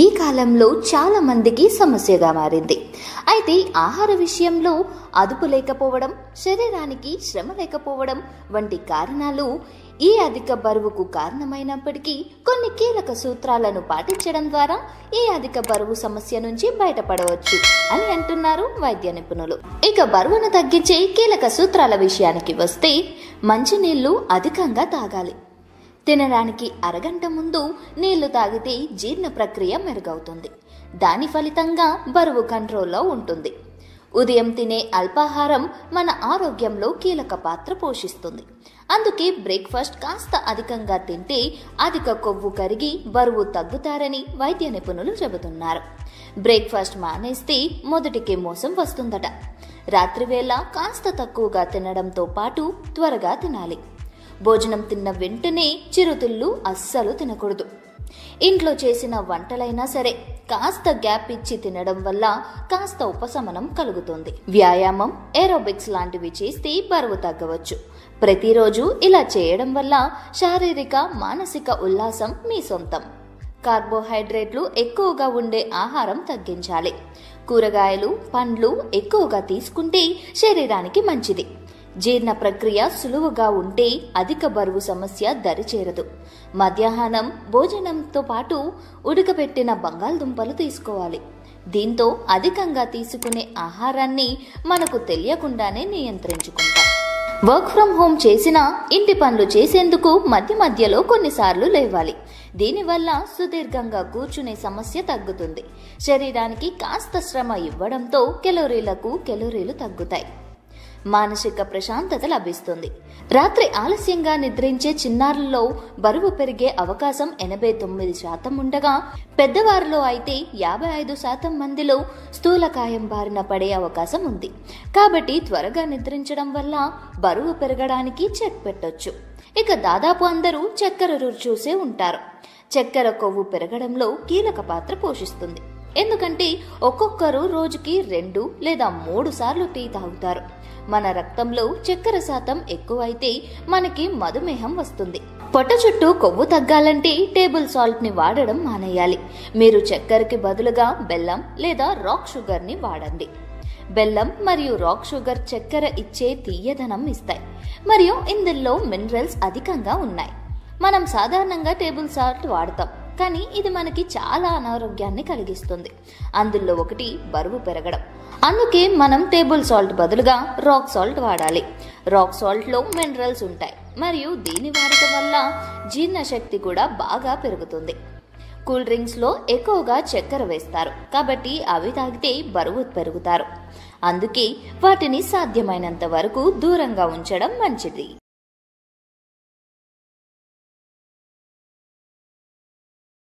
ఈ కాలంలో చాలా మందికి సమస్యగా మారింది. అయితే ఆహార విషయంలో అదుపు లేకపోవడం, శరీరానికి శ్రమ లేకపోవడం వంటి కారణాలు ఈ అధిక బరువుకు కారణమైనప్పటికీ కొన్ని కీలక సూత్రాలను పాటించడం ద్వారా ఈ అధిక బరువు సమస్య నుంచి బయటపడవచ్చు అని అంటున్నారు వైద్య నిపుణులు. ఇక బరువును తగ్గించే కీలక సూత్రాల విషయానికి వస్తే, మంచినీళ్లు అధికంగా తాగాలి. తినడానికి అరగంట ముందు నీళ్లు తాగితే జీర్ణ ప్రక్రియ మెరుగవుతుంది. దాని ఫలితంగా బరువు కంట్రోల్లో ఉంటుంది. ఉదయం తినే అల్పాహారం మన ఆరోగ్యంలో కీలక పాత్ర పోషిస్తుంది. అందుకే బ్రేక్ఫాస్ట్ కాస్త అధికంగా తింటే అధిక కొవ్వు కరిగి బరువు తగ్గుతారని వైద్య నిపుణులు చెబుతున్నారు. బ్రేక్ఫాస్ట్ మానేస్తే మొదటికే మోసం వస్తుందట. రాత్రివేళ కాస్త తక్కువగా తినడంతో పాటు త్వరగా తినాలి. భోజనం తిన్న వెంటనే చిరుతిళ్ళు అస్సలు తినకూడదు. ఇంట్లో చేసిన వంటలైనా సరే కాస్త గ్యాప్ ఇచ్చి తినడం వల్ల కాస్త ఉపశమనం కలుగుతుంది. వ్యాయామం, ఏరోబిక్స్ లాంటివి చేస్తే బరువు తగ్గవచ్చు. ప్రతిరోజు ఇలా చేయడం వల్ల శారీరక, మానసిక ఉల్లాసం మీ సొంతం. కార్బోహైడ్రేట్లు ఎక్కువగా ఉండే ఆహారం తగ్గించాలి. కూరగాయలు, పండ్లు ఎక్కువగా తీసుకుంటే శరీరానికి మంచిది. జీర్ణ ప్రక్రియ సులువుగా ఉంటే అధిక బరువు సమస్య దరిచేరదు. మధ్యాహ్నం భోజనంతో పాటు ఉడకబెట్టిన బంగాళదుంపలు తీసుకోవాలి. దీంతో అధికంగా తీసుకునే ఆహారాన్ని మనకు తెలియకుండానే నియంత్రించుకుంటాం. వర్క్ ఫ్రం హోమ్ చేసినా ఇంటి పనులు చేసేందుకు మధ్య మధ్యలో కొన్నిసార్లు లేవాలి. దీనివల్ల సుదీర్ఘంగా కూర్చునే సమస్య తగ్గుతుంది. శరీరానికి కాస్త శ్రమ ఇవ్వడంతో కెలోరీలు తగ్గుతాయి. మానసిక ప్రశాంతత లభిస్తుంది. రాత్రి ఆలస్యంగా నిద్రించే చిన్నారుల్లో బరువు పెరిగే అవకాశం 89% ఉండగా, పెద్దవారిలో అయితే 55% మందిలో స్థూలకాయం బారిన పడే అవకాశం ఉంది. కాబట్టి త్వరగా నిద్రించడం వల్ల బరువు పెరగడానికి చెక్ పెట్టొచ్చు. ఇక దాదాపు అందరూ చక్కెర రుచి చూసే ఉంటారు. చక్కెర కొవ్వు పెరగడంలో కీలక పాత్ర పోషిస్తుంది. ఎందుకంటే ఒక్కొక్కరు రోజుకి 2 లేదా 3 సార్లు టీ తాగుతారు. మన రక్తంలో చక్కెర శాతం ఎక్కువైతే మనకి మధుమేహం వస్తుంది. పొట్ట చుట్టూ కొవ్వు తగ్గాలంటే టేబుల్ సాల్ట్ ని వాడడం మానేయాలి. మీరు చక్కెరకి బదులుగా బెల్లం లేదా రాక్ షుగర్ ని వాడండి. బెల్లం మరియు రాక్ షుగర్ చక్కెర ఇచ్చే తీయదనం ఇస్తాయి, మరియు ఇందులో మినరల్స్ అధికంగా ఉన్నాయి. మనం సాధారణంగా టేబుల్ సాల్ట్ వాడతాం, కానీ ఇది మనకి చాలా అనారోగ్యాన్ని కలిగిస్తుంది. అందులో ఒకటి బరువు పెరగడం. అందుకే మనం టేబుల్ సాల్ట్ బదులుగా రాక్ సాల్ట్ వాడాలి. రాక్ సాల్ట్ లో మినరల్స్ ఉంటాయి, మరియు దీని వాడటం వల్ల జీర్ణశక్తి కూడా బాగా పెరుగుతుంది. కూల్ డ్రింక్స్ లో ఎక్కువగా చక్కెర వేస్తారు, కాబట్టి అవి తాగితే బరువు పెరుగుతారు. అందుకే వాటిని సాధ్యమైనంత వరకు దూరంగా ఉంచడం మంచిది.